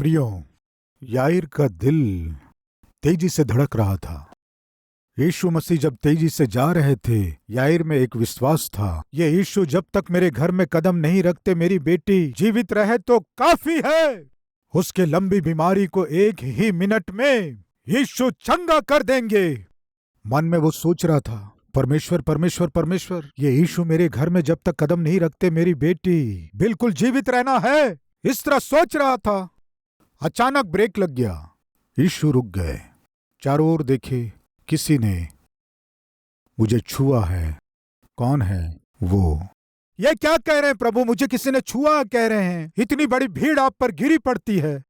प्रियो, याईर का दिल तेजी से धड़क रहा था। यीशु मसीह जब तेजी से जा रहे थे, याईर में एक विश्वास था, ये यीशु जब तक मेरे घर में कदम नहीं रखते मेरी बेटी जीवित रहे तो काफी है। उसके लंबी बीमारी को एक ही मिनट में यीशु चंगा कर देंगे। मन में वो सोच रहा था, परमेश्वर परमेश्वर परमेश्वर, ये यीशु मेरे घर में जब तक कदम नहीं रखते मेरी बेटी बिल्कुल जीवित रहना है। इस तरह सोच रहा था। अचानक ब्रेक लग गया। यीशु रुक गए, चारों ओर देखे, किसी ने मुझे छुआ है। कौन है वो? ये क्या कह रहे हैं प्रभु, मुझे किसी ने छुआ कह रहे हैं? इतनी बड़ी भीड़ आप पर घिरी पड़ती है।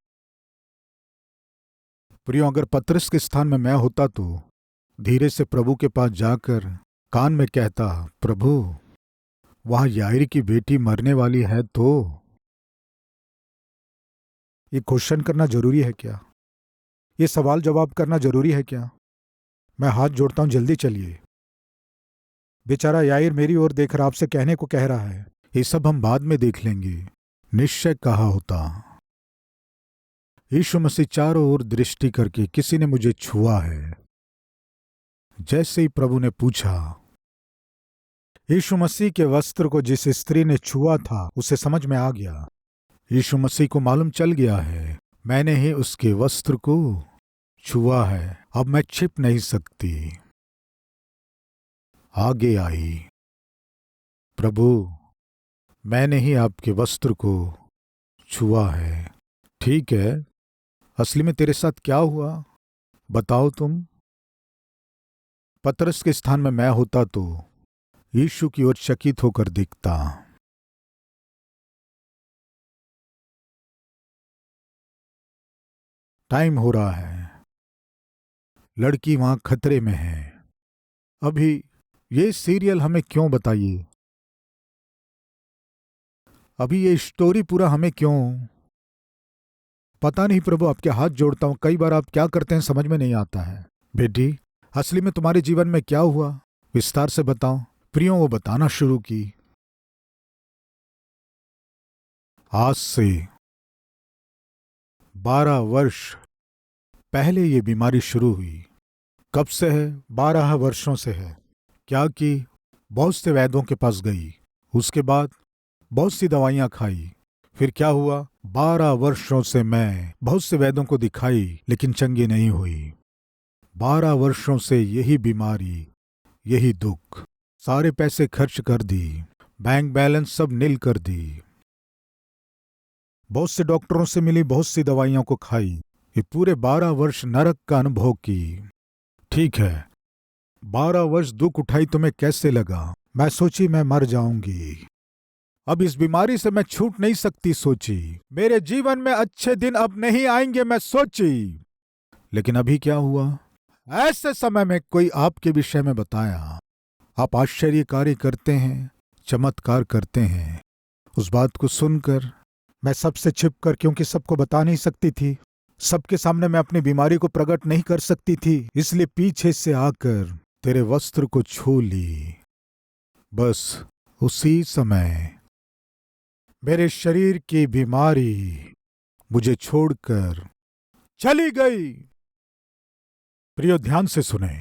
प्रियो, अगर पतरस के स्थान में मैं होता तो धीरे से प्रभु के पास जाकर कान में कहता, प्रभु वहां याईर की बेटी मरने वाली है। तो ये क्वेश्चन करना जरूरी है क्या? ये सवाल जवाब करना जरूरी है क्या? मैं हाथ जोड़ता हूं, जल्दी चलिए। बेचारा याईर मेरी ओर देख रहा, आपसे कहने को कह रहा है, ये सब हम बाद में देख लेंगे। निश्चय कहा होता। यीशु मसीह चारों ओर दृष्टि करके, किसी ने मुझे छुआ है। जैसे ही प्रभु ने पूछा, यीशु मसीह के वस्त्र को जिस स्त्री ने छुआ था उसे समझ में आ गया। यीशु मसीह को मालूम चल गया है, मैंने ही उसके वस्त्र को छुआ है, अब मैं छिप नहीं सकती। आगे आई, प्रभु मैंने ही आपके वस्त्र को छुआ है। ठीक है, असली में तेरे साथ क्या हुआ बताओ तुम। पतरस के स्थान में मैं होता तो यीशु की ओर चकित होकर देखता। टाइम हो रहा है, लड़की वहां खतरे में है। अभी ये सीरियल हमें क्यों बताइए? अभी ये स्टोरी पूरा हमें क्यों? पता नहीं प्रभु, आपके हाथ जोड़ता हूं, कई बार आप क्या करते हैं समझ में नहीं आता है। बेटी, असली में तुम्हारे जीवन में क्या हुआ, विस्तार से बताओ। प्रियो, वो बताना शुरू की। आज से 12 वर्ष पहले ये बीमारी शुरू हुई। कब से है? 12 वर्षों से है। क्या की? बहुत से वैद्यों के पास गई, उसके बाद बहुत सी दवाइयां खाई। फिर क्या हुआ? 12 वर्षों से मैं बहुत से वैद्यों को दिखाई लेकिन चंगी नहीं हुई। 12 वर्षों से यही बीमारी, यही दुख, सारे पैसे खर्च कर दी, बैंक बैलेंस सब नील कर दी। बहुत से डॉक्टरों से मिली, बहुत सी दवाइयों को खाई। ये पूरे 12 वर्ष नरक का अनुभव की। ठीक है, 12 वर्ष दुख उठाई, तुम्हें कैसे लगा? मैं सोची मैं मर जाऊंगी, अब इस बीमारी से मैं छूट नहीं सकती। सोची मेरे जीवन में अच्छे दिन अब नहीं आएंगे, मैं सोची। लेकिन अभी क्या हुआ? ऐसे समय में कोई आपके विषय में बताया, आप आश्चर्य कार्य करते हैं, चमत्कार करते हैं। उस बात को सुनकर मैं सबसे छिपकर, क्योंकि सबको बता नहीं सकती थी, सबके सामने मैं अपनी बीमारी को प्रकट नहीं कर सकती थी, इसलिए पीछे से आकर तेरे वस्त्र को छू ली। बस उसी समय मेरे शरीर की बीमारी मुझे छोड़कर चली गई। प्रियो, ध्यान से सुने।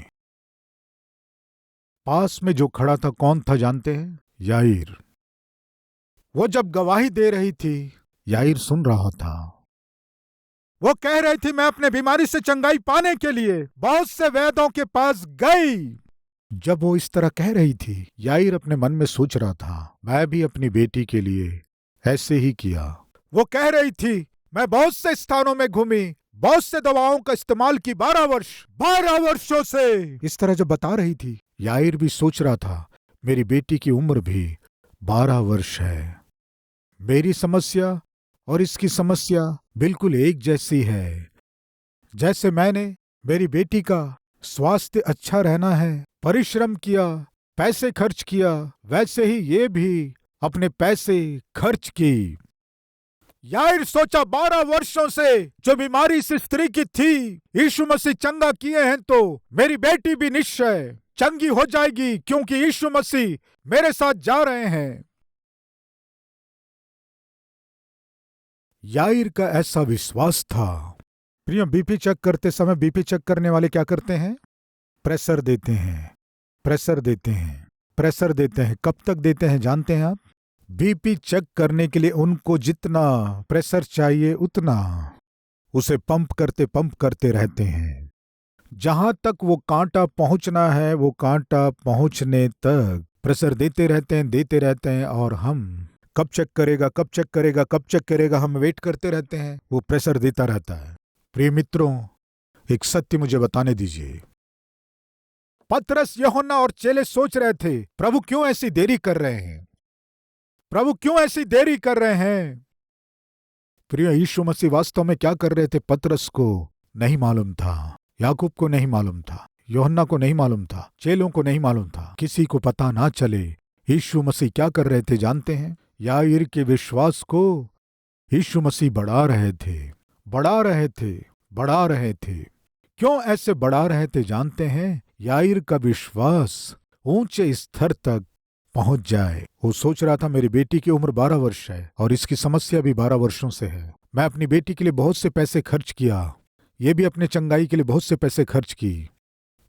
पास में जो खड़ा था कौन था जानते हैं? याईर। वो जब गवाही दे रही थी, याईर सुन रहा था। वो कह रही थी, मैं अपने बीमारी से चंगाई पाने के लिए बहुत से वैद्यों के पास गई। जब वो इस तरह कह रही थी, याईर अपने मन में सोच रहा था, मैं भी अपनी बेटी के लिए ऐसे ही किया। वो कह रही थी, मैं बहुत से स्थानों में घूमी, बहुत से दवाओं का इस्तेमाल की, 12 वर्षों से। इस तरह जब बता रही थी, याईर भी सोच रहा था, मेरी बेटी की उम्र भी 12 वर्ष है। मेरी समस्या और इसकी समस्या बिल्कुल एक जैसी है। जैसे मैंने मेरी बेटी का स्वास्थ्य अच्छा रहना है, परिश्रम किया, पैसे खर्च किया, वैसे ही ये भी अपने पैसे खर्च की। याईर सोचा, 12 वर्षों से जो बीमारी इस स्त्री की थी, यीशु मसीह चंगा किए हैं, तो मेरी बेटी भी निश्चय चंगी हो जाएगी, क्योंकि यीशु मसीह मेरे साथ जा रहे हैं। याईर का ऐसा विश्वास था। प्रिय, बीपी चेक करते समय बीपी चेक करने वाले क्या करते हैं? प्रेशर देते हैं, प्रेशर देते हैं, प्रेशर देते हैं। कब तक देते हैं जानते हैं आप? बीपी चेक करने के लिए उनको जितना प्रेशर चाहिए उतना उसे पंप करते रहते हैं। जहां तक वो कांटा पहुंचना है वो कांटा पहुंचने तक प्रेशर देते रहते हैं और हम कब चेक करेगा, कब चेक करेगा, कब चेक करेगा, हम वेट करते रहते हैं। वो प्रेशर देता रहता है। प्रिय मित्रों, एक सत्य मुझे बताने दीजिए। पतरस, यूहन्ना और चेले सोच रहे थे, प्रभु क्यों ऐसी देरी कर रहे हैं? प्रभु क्यों ऐसी देरी कर रहे हैं? प्रिय, यीशु मसीह वास्तव में क्या कर रहे थे पतरस को नहीं मालूम था, याकूब को नहीं मालूम था, यूहन्ना को नहीं मालूम था, चेलों को नहीं मालूम था, किसी को पता ना चले यीशु मसीह क्या कर रहे थे जानते हैं? याईर के विश्वास को यीशु मसीह बढ़ा रहे थे, बढ़ा रहे थे, बढ़ा रहे थे। क्यों ऐसे बढ़ा रहे थे जानते हैं? याईर का विश्वास ऊंचे स्तर तक पहुंच जाए। वो सोच रहा था मेरी बेटी की उम्र 12 वर्ष है और इसकी समस्या भी 12 वर्षों से है। मैं अपनी बेटी के लिए बहुत से पैसे खर्च किया, ये भी अपने चंगाई के लिए बहुत से पैसे खर्च की।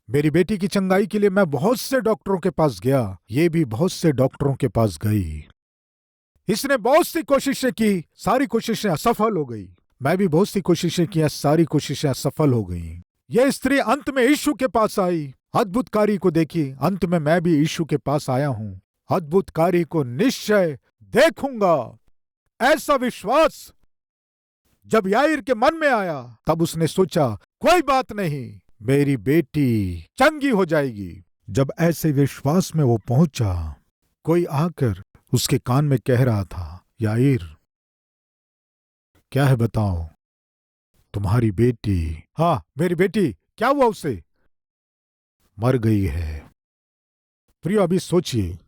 मेरी बेटी की चंगाई के लिए मैं बहुत से डॉक्टरों के पास गया, ये भी बहुत से डॉक्टरों के पास गई। इसने बहुत सी कोशिशें की, सारी कोशिशें असफल हो गई। मैं भी बहुत सी कोशिशें की, सारी कोशिशें असफल हो गई। यह स्त्री अंत में यीशु के पास आई, अद्भुत कार्य को देखी। अंत में मैं भी यीशु के पास आया हूं, अद्भुत कार्य को निश्चय देखूंगा। ऐसा विश्वास जब याईर के मन में आया तब उसने सोचा कोई बात नहीं, मेरी बेटी चंगी हो जाएगी। जब ऐसे विश्वास में वो पहुंचा, कोई आकर उसके कान में कह रहा था, याईर क्या है बताओ, तुम्हारी बेटी, हाँ मेरी बेटी, क्या हुआ उसे? मर गई है। प्रिय, अभी सोचिए,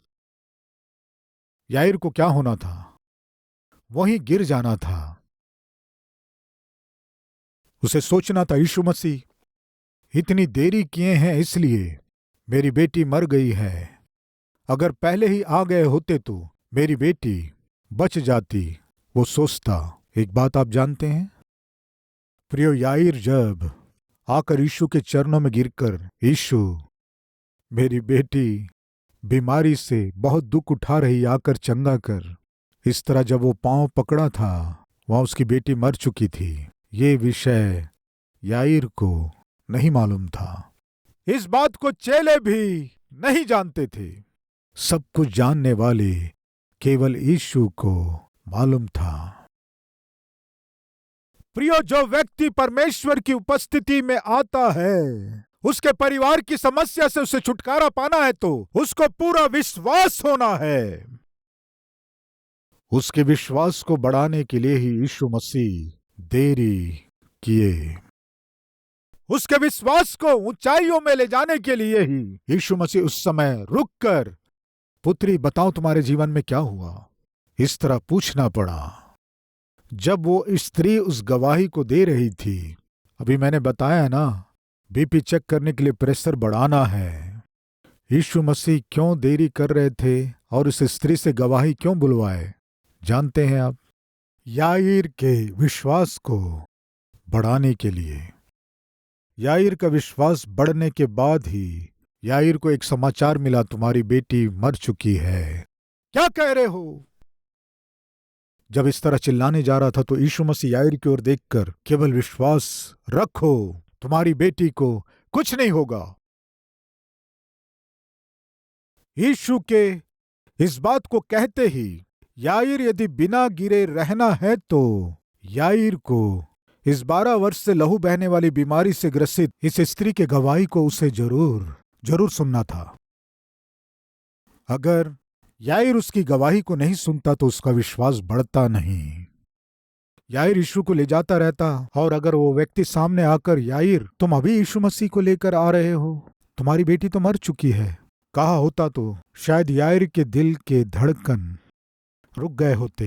याईर को क्या होना था? वहीं गिर जाना था। उसे सोचना था यीशु मसीह इतनी देरी किए हैं इसलिए मेरी बेटी मर गई है। अगर पहले ही आ गए होते तो मेरी बेटी बच जाती। वो सोचता। एक बात आप जानते हैं प्रियो, याईर जब आकर यीशु के चरणों में गिरकर, यीशु मेरी बेटी बीमारी से बहुत दुख उठा रही, आकर चंगा कर, इस तरह जब वो पांव पकड़ा था वहां उसकी बेटी मर चुकी थी। ये विषय याईर को नहीं मालूम था। इस बात को चेले भी नहीं जानते थे। सब कुछ जानने वाले केवल यीशु को मालूम था। प्रियो, जो व्यक्ति परमेश्वर की उपस्थिति में आता है, उसके परिवार की समस्या से उसे छुटकारा पाना है तो उसको पूरा विश्वास होना है। उसके विश्वास को बढ़ाने के लिए ही यीशु मसीह देरी किए। उसके विश्वास को ऊंचाइयों में ले जाने के लिए ही यीशु मसीह उस समय रुककर, पुत्री बताओ तुम्हारे जीवन में क्या हुआ, इस तरह पूछना पड़ा। जब वो स्त्री उस गवाही को दे रही थी, अभी मैंने बताया ना, बीपी चेक करने के लिए प्रेशर बढ़ाना है। यीशु मसीह क्यों देरी कर रहे थे और उस स्त्री से गवाही क्यों बुलवाए जानते हैं आप? याईर के विश्वास को बढ़ाने के लिए। याईर का विश्वास बढ़ने के बाद ही याईर को एक समाचार मिला, तुम्हारी बेटी मर चुकी है। क्या कह रहे हो? जब इस तरह चिल्लाने जा रहा था तो यीशु मसीह याईर की ओर देखकर, केवल विश्वास रखो, तुम्हारी बेटी को कुछ नहीं होगा। यीशु के इस बात को कहते ही याईर यदि बिना गिरे रहना है तो याईर को इस 12 वर्ष से लहू बहने वाली बीमारी से ग्रसित इस स्त्री के गवाही को उसे जरूर सुनना था। अगर याईर उसकी गवाही को नहीं सुनता तो उसका विश्वास बढ़ता नहीं। याईर यीशु को ले जाता रहता, और अगर वो व्यक्ति सामने आकर, याईर तुम अभी यीशु मसीह को लेकर आ रहे हो, तुम्हारी बेटी तो मर चुकी है, कहा होता तो शायद याईर के दिल के धड़कन रुक गए होते।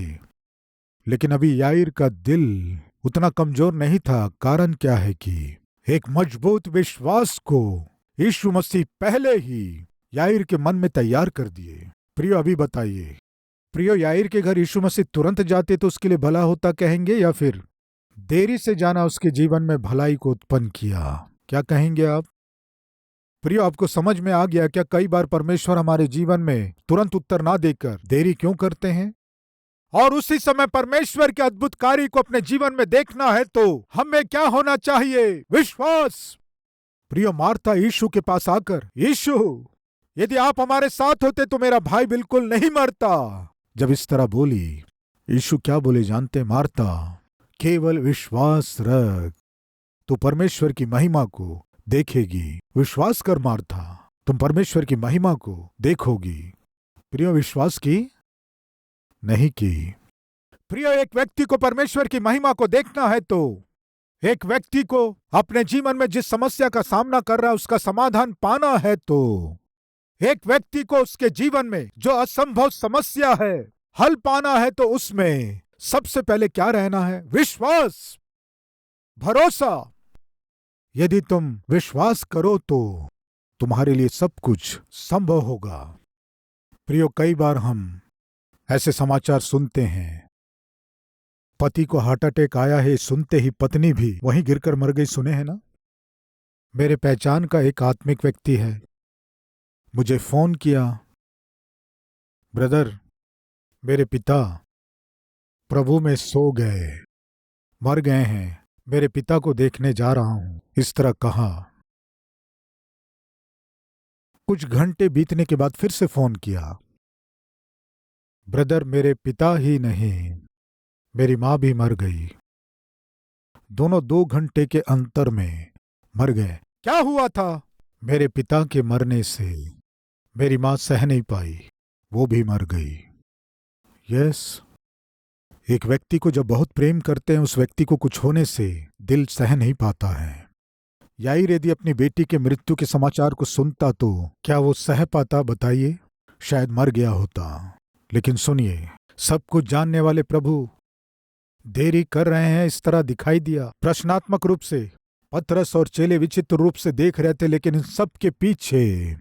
लेकिन अभी याईर का दिल उतना कमजोर नहीं था। कारण क्या है कि एक मजबूत विश्वास को यीशु मसीह पहले ही याईर के मन में तैयार कर दिए। प्रिय, अभी बताइए, प्रियो, याईर के घर यीशु मसीह तुरंत जाते तो उसके लिए भला होता कहेंगे, या फिर देरी से जाना उसके जीवन में भलाई को उत्पन्न किया? क्या कहेंगे आप? प्रियो, आपको समझ में आ गया क्या कई बार परमेश्वर हमारे जीवन में तुरंत उत्तर ना देकर देरी क्यों करते हैं? और उसी समय परमेश्वर के अद्भुत कार्य को अपने जीवन में देखना है तो हमें क्या होना चाहिए? विश्वास। प्रियो, मार्था यीशु के पास आकर, यीशु, यदि आप हमारे साथ होते तो मेरा भाई बिल्कुल नहीं मरता। जब इस तरह बोली, यीशु क्या बोले जानते? मार्था, केवल विश्वास रख, तो परमेश्वर की महिमा को देखेगी। विश्वास कर मार्था, तुम परमेश्वर की महिमा को देखोगी। प्रियो, विश्वास की? नहीं की। प्रियो, एक व्यक्ति को परमेश्वर की महिमा को देखना है तो एक व्यक्ति को अपने जीवन में जिस समस्या का सामना कर रहा है उसका समाधान पाना है तो एक व्यक्ति को उसके जीवन में जो असंभव समस्या है हल पाना है तो उसमें सबसे पहले क्या रहना है? विश्वास, भरोसा। यदि तुम विश्वास करो तो तुम्हारे लिए सब कुछ संभव होगा। प्रियो, कई बार हम ऐसे समाचार सुनते हैं, पति को हार्ट अटैक आया है, सुनते ही पत्नी भी वहीं गिरकर मर गई। सुने हैं ना? मेरे पहचान का एक आत्मिक व्यक्ति है, मुझे फोन किया, ब्रदर, मेरे पिता प्रभु में सो गए, मर गए हैं, मेरे पिता को देखने जा रहा हूं, इस तरह कहा। कुछ घंटे बीतने के बाद फिर से फोन किया, ब्रदर, मेरे पिता ही नहीं, मेरी मां भी मर गई, दोनों 2 घंटे के अंतर में मर गए। क्या हुआ था? मेरे पिता के मरने से मेरी मां सह नहीं पाई, वो भी मर गई। यस, एक व्यक्ति को जब बहुत प्रेम करते हैं उस व्यक्ति को कुछ होने से दिल सह नहीं पाता है। याईर यदि अपनी बेटी के मृत्यु के समाचार को सुनता तो क्या वो सह पाता? बताइए, शायद मर गया होता। लेकिन सुनिए, सब कुछ जानने वाले प्रभु देरी कर रहे हैं, इस तरह दिखाई दिया। प्रश्नात्मक रूप से पतरस और चेले विचित्र रूप से देख रहे थे, लेकिन इन सब के पीछे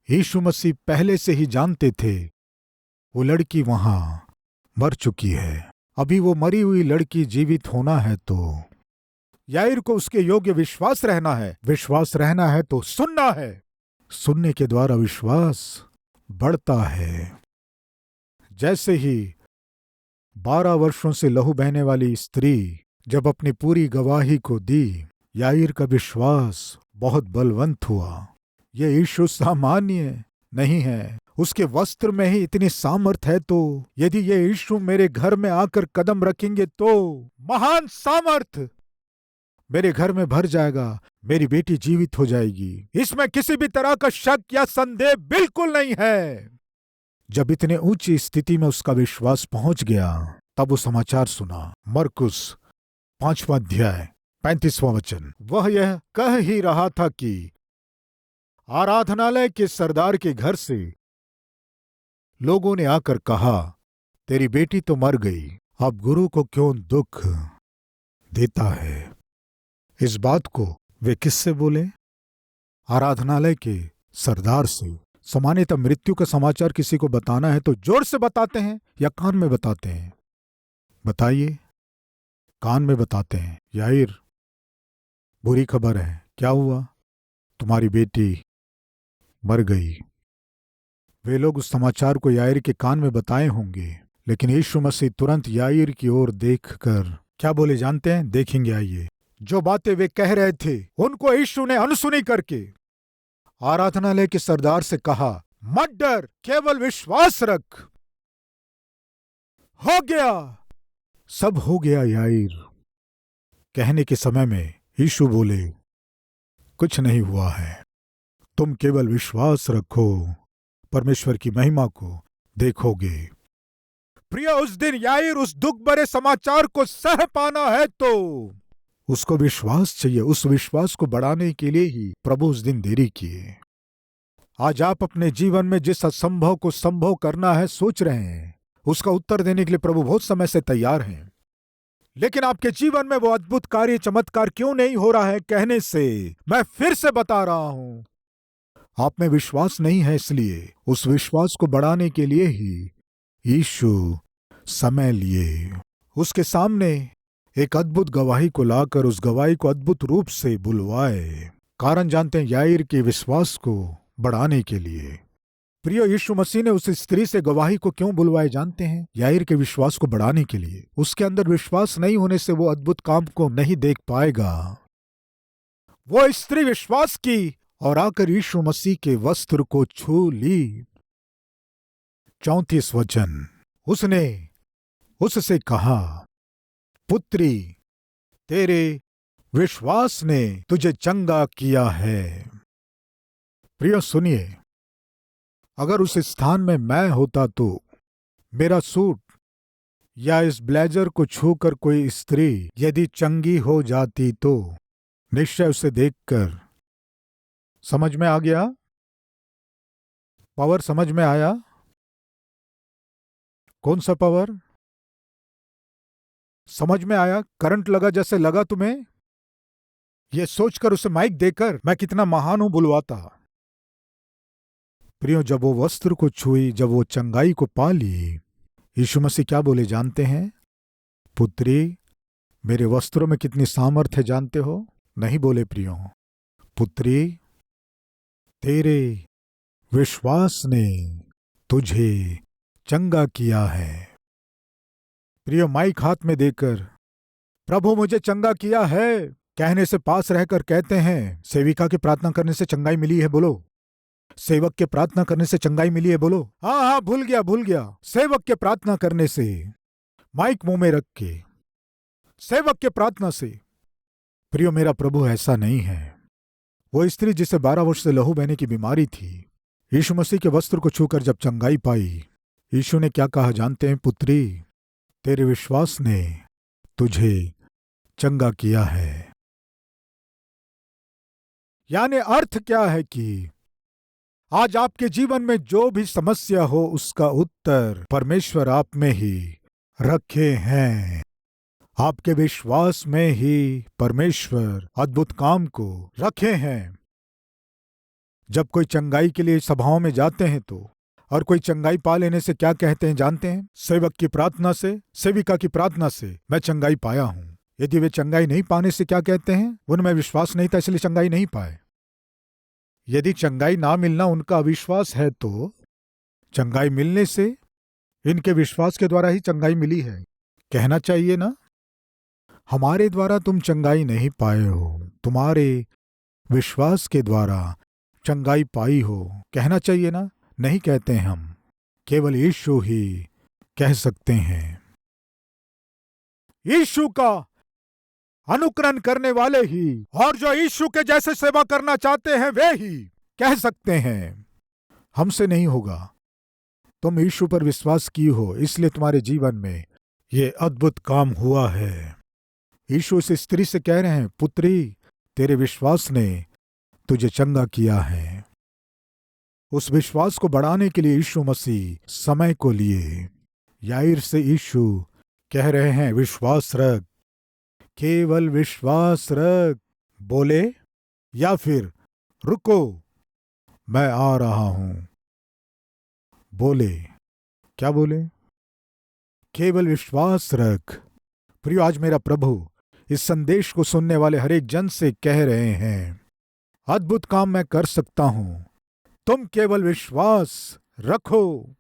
यीशु मसीह पहले से ही जानते थे वो लड़की वहां मर चुकी है, अभी वो मरी हुई लड़की जीवित होना है तो याईर को उसके योग्य विश्वास रहना है। विश्वास रहना है तो सुनना है, सुनने के द्वारा विश्वास बढ़ता है। जैसे ही 12 वर्षों से लहू बहने वाली स्त्री जब अपनी पूरी गवाही को दी, याईर का विश्वास बहुत बलवंत हुआ। ये यीशु सामान्य नहीं है, उसके वस्त्र में ही इतनी सामर्थ है, तो यदि ये यीशु मेरे घर में आकर कदम रखेंगे तो महान सामर्थ मेरे घर में भर जाएगा, मेरी बेटी जीवित हो जाएगी। इसमें किसी भी तरह का शक या संदेह बिल्कुल नहीं है। जब इतने ऊंची स्थिति में उसका विश्वास पहुंच गया, तब वो समाचार सुना। मरकुस 5वां अध्याय 35वां वचन। वह यह कह ही रहा था कि आराधनालय के सरदार के घर से लोगों ने आकर कहा, तेरी बेटी तो मर गई, अब गुरु को क्यों दुख देता है? इस बात को वे किससे बोले? आराधनालय के सरदार से। सामान्यतः मृत्यु का समाचार किसी को बताना है तो जोर से बताते हैं या कान में बताते हैं? बताइए, कान में बताते हैं। याईर, बुरी खबर है, क्या हुआ? तुम्हारी बेटी मर गई। वे लोग उस समाचार को याईर के कान में बताए होंगे, लेकिन यीशु मसीह तुरंत याईर की ओर देखकर क्या बोले जानते हैं? देखेंगे, आइए। जो बातें वे कह रहे थे उनको यीशु ने अनसुनी करके आराधनालय के सरदार से कहा, मत डर, केवल विश्वास रख। हो गया, सब हो गया याईर। कहने के समय में यीशु बोले, कुछ नहीं हुआ है, तुम केवल विश्वास रखो, परमेश्वर की महिमा को देखोगे। प्रिय, उस दिन याईर उस दुख भरे समाचार को सह पाना है तो उसको विश्वास चाहिए। उस विश्वास को बढ़ाने के लिए ही प्रभु उस दिन देरी किए। आज आप अपने जीवन में जिस असंभव को संभव करना है सोच रहे हैं, उसका उत्तर देने के लिए प्रभु बहुत समय से तैयार हैं, लेकिन आपके जीवन में वो अद्भुत कार्य चमत्कार क्यों नहीं हो रहा है कहने से मैं फिर से बता रहा हूं, आप में विश्वास नहीं है। इसलिए उस विश्वास को बढ़ाने के लिए ही यीशु समय लिए उसके सामने एक अद्भुत गवाही को लाकर उस गवाही को अद्भुत रूप से बुलवाए। कारण जानते हैं, याईर के विश्वास को बढ़ाने के लिए। प्रिय, यीशु मसीह ने उस स्त्री से गवाही को क्यों बुलवाए जानते हैं? याईर के विश्वास को बढ़ाने के लिए। उसके अंदर विश्वास नहीं होने से वो अद्भुत काम को नहीं देख पाएगा। वो स्त्री विश्वास की और आकर यीशु मसीह के वस्त्र को छू ली। 34 वचन, उसने उससे कहा, पुत्री, तेरे विश्वास ने तुझे चंगा किया है। प्रिय सुनिए, अगर उस स्थान में मैं होता तो मेरा सूट या इस ब्लेजर को छूकर कोई स्त्री यदि चंगी हो जाती तो निश्चय उसे देखकर समझ में आ गया। पावर समझ में आया? कौन सा पावर समझ में आया? करंट लगा जैसे लगा तुम्हें? यह सोचकर उसे माइक देकर मैं कितना महान हूं बुलवाता। प्रियो, जब वो वस्त्र को छुई, जब वो चंगाई को पा ली, यीशु मसीह क्या बोले जानते हैं? पुत्री, मेरे वस्त्रों में कितनी सामर्थ्य जानते हो? नहीं बोले प्रियो, पुत्री, तेरे विश्वास ने तुझे चंगा किया है। प्रियो, माइक हाथ में देकर प्रभु मुझे चंगा किया है कहने से पास रहकर कहते हैं, सेविका की प्रार्थना करने से चंगाई मिली है, बोलो। सेवक के प्रार्थना करने से चंगाई मिली है, बोलो। हाँ, भूल गया। सेवक के प्रार्थना करने से, माइक मुंह में रख के, सेवक के प्रार्थना से। प्रियो, मेरा प्रभु ऐसा नहीं है। वो स्त्री जिसे 12 वर्ष से लहू बहने की बीमारी थी, यीशु मसीह के वस्त्र को छूकर जब चंगाई पाई, यीशु ने क्या कहा जानते हैं? पुत्री, तेरे विश्वास ने तुझे चंगा किया है। यानी अर्थ क्या है कि आज आपके जीवन में जो भी समस्या हो उसका उत्तर परमेश्वर आप में ही रखे हैं। आपके विश्वास में ही परमेश्वर अद्भुत काम को रखे हैं। जब कोई चंगाई के लिए सभाओं में जाते हैं तो, और कोई चंगाई पा लेने से क्या कहते हैं जानते हैं? सेवक की प्रार्थना से, सेविका की प्रार्थना से मैं चंगाई पाया हूं। यदि वे चंगाई नहीं पाने से क्या कहते हैं? उनमें विश्वास नहीं था इसलिए चंगाई नहीं पाए। यदि चंगाई ना मिलना उनका अविश्वास है तो चंगाई मिलने से इनके विश्वास के द्वारा ही चंगाई मिली है। कहना चाहिए ना, हमारे द्वारा तुम चंगाई नहीं पाए हो, तुम्हारे विश्वास के द्वारा चंगाई पाई हो। कहना चाहिए ना? नहीं कहते हम, केवल यीशु ही कह सकते हैं। यीशु का अनुकरण करने वाले ही और जो यीशु के जैसे सेवा करना चाहते हैं वे ही कह सकते हैं। हमसे नहीं होगा। तुम यीशु पर विश्वास की हो, इसलिए तुम्हारे जीवन में ये अद्भुत काम हुआ है। यीशु इस स्त्री से कह रहे हैं, पुत्री, तेरे विश्वास ने तुझे चंगा किया है। उस विश्वास को बढ़ाने के लिए यीशु मसीह समय को लिए। याईर से यीशु कह रहे हैं, विश्वास रख, केवल विश्वास रख। बोले या फिर रुको, मैं आ रहा हूं। बोले, क्या बोले? केवल विश्वास रख। प्रियो, आज मेरा प्रभु इस संदेश को सुनने वाले हर एक जन से कह रहे हैं, अद्भुत काम मैं कर सकता हूं, तुम केवल विश्वास रखो।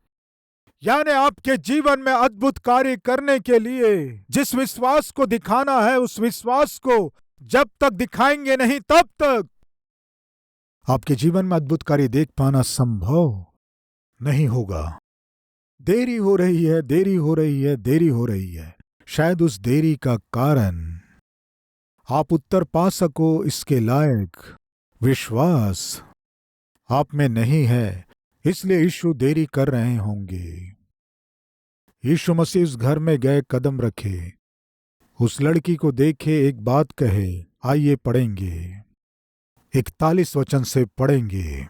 यानी आपके जीवन में अद्भुत कार्य करने के लिए जिस विश्वास को दिखाना है, उस विश्वास को जब तक दिखाएंगे नहीं तब तक आपके जीवन में अद्भुत कार्य देख पाना संभव नहीं होगा। देरी हो रही है, देरी हो रही है, देरी हो रही है। शायद उस देरी का कारण आप उत्तर पा सको इसके लायक विश्वास आप में नहीं है, इसलिए यीशु देरी कर रहे होंगे। यीशु मसीह उस घर में गए, कदम रखे, उस लड़की को देखे, एक बात कहे। आइए पढ़ेंगे, 41 वचन से पढ़ेंगे।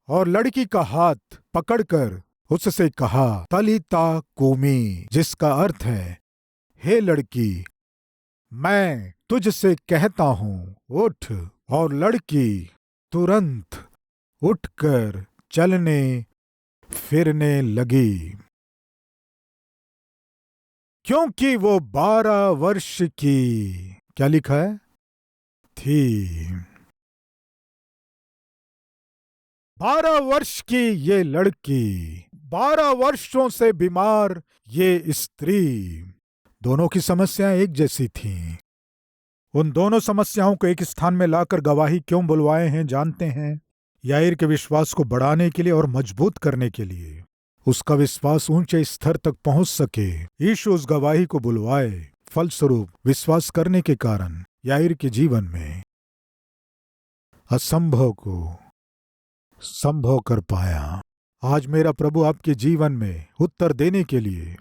और लड़की का हाथ पकड़कर उससे कहा, तलीता कूमी, जिसका अर्थ है, हे लड़की, मैं तुझसे कहता हूं, उठ। और लड़की तुरंत उठकर चलने फिरने लगी। क्योंकि वो 12 वर्ष की, क्या लिखा है, थी। 12 वर्ष की ये लड़की, 12 वर्षों से बीमार ये स्त्री, दोनों की समस्याएं एक जैसी थीं। उन दोनों समस्याओं को एक स्थान में लाकर गवाही क्यों बुलवाए हैं जानते हैं? याईर के विश्वास को बढ़ाने के लिए और मजबूत करने के लिए, उसका विश्वास ऊंचे स्तर तक पहुंच सके। यीशु उस गवाही को बुलवाए। फलस्वरूप विश्वास करने के कारण याईर के जीवन में असंभव को संभव कर पाया। आज मेरा प्रभु आपके जीवन में उत्तर देने के लिए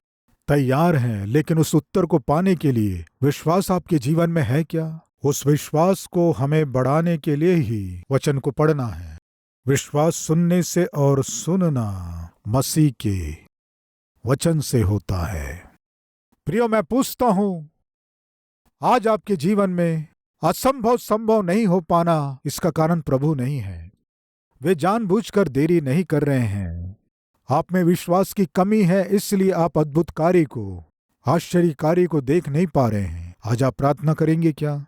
तैयार हैं, लेकिन उस उत्तर को पाने के लिए विश्वास आपके जीवन में है क्या? उस विश्वास को हमें बढ़ाने के लिए ही वचन को पढ़ना है। विश्वास सुनने से और सुनना मसीह के वचन से होता है। प्रियो, मैं पूछता हूं, आज आपके जीवन में असंभव संभव नहीं हो पाना, इसका कारण प्रभु नहीं है। वे जानबूझकर देरी नहीं कर रहे हैं। आप में विश्वास की कमी है, इसलिए आप अद्भुत कार्य को, आश्चर्य कार्य को देख नहीं पा रहे हैं। आज आप प्रार्थना करेंगे क्या?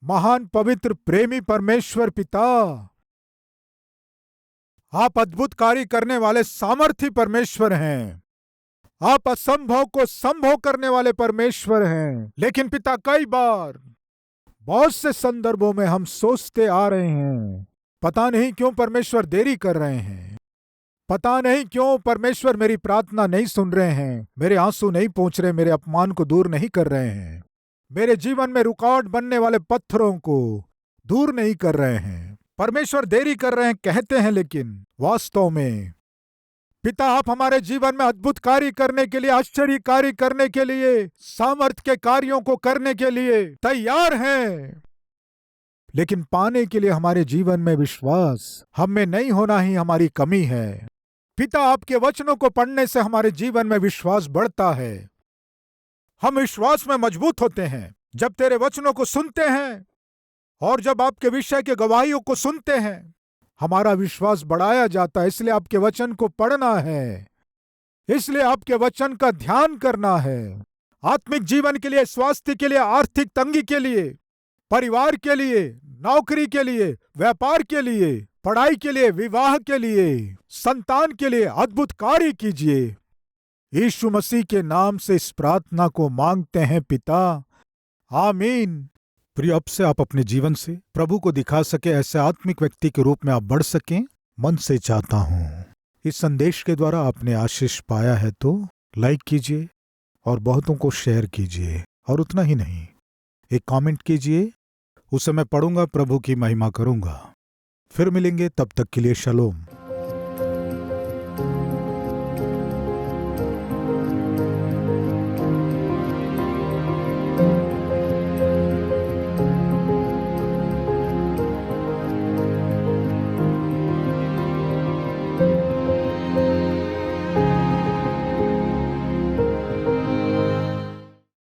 महान पवित्र प्रेमी परमेश्वर पिता, आप अद्भुत कार्य करने वाले सामर्थी परमेश्वर हैं। आप असंभव को संभव करने वाले परमेश्वर हैं। लेकिन पिता, कई बार बहुत से संदर्भों में हम सोचते आ रहे हैं, पता नहीं क्यों परमेश्वर देरी कर रहे हैं, पता नहीं क्यों परमेश्वर मेरी प्रार्थना नहीं सुन रहे हैं, मेरे आंसू नहीं पहुंच रहे, मेरे अपमान को दूर नहीं कर रहे हैं, मेरे जीवन में रुकावट बनने वाले पत्थरों को दूर नहीं कर रहे हैं। परमेश्वर देरी कर रहे हैं कहते हैं, लेकिन वास्तव में पिता, आप हमारे जीवन में अद्भुत कार्य करने के लिए, आश्चर्य कार्य करने के लिए, सामर्थ के कार्यों को करने के लिए तैयार हैं। लेकिन पाने के लिए हमारे जीवन में विश्वास हम में नहीं होना ही हमारी कमी है। पिता, आपके वचनों को पढ़ने से हमारे जीवन में विश्वास बढ़ता है। हम विश्वास में मजबूत होते हैं जब तेरे वचनों को सुनते हैं और जब आपके विषय के गवाहियों को सुनते हैं। हमारा विश्वास बढ़ाया जाता है। इसलिए आपके वचन को पढ़ना है, इसलिए आपके वचन का ध्यान करना है। आत्मिक जीवन के लिए, स्वास्थ्य के लिए, आर्थिक तंगी के लिए, परिवार के लिए, नौकरी के लिए, व्यापार के लिए, पढ़ाई के लिए, विवाह के लिए, संतान के लिए अद्भुत कार्य कीजिए। यीशु मसीह के नाम से इस प्रार्थना को मांगते हैं पिता, आमीन। प्रिय, अब से आप अपने जीवन से प्रभु को दिखा सके, ऐसे आत्मिक व्यक्ति के रूप में आप बढ़ सकें, मन से चाहता हूं। इस संदेश के द्वारा आपने आशीष पाया है तो लाइक कीजिए और बहुतों को शेयर कीजिए, और उतना ही नहीं, एक कमेंट कीजिए, उसे मैं पढ़ूंगा, प्रभु की महिमा करूंगा। फिर मिलेंगे, तब तक के लिए शलोम।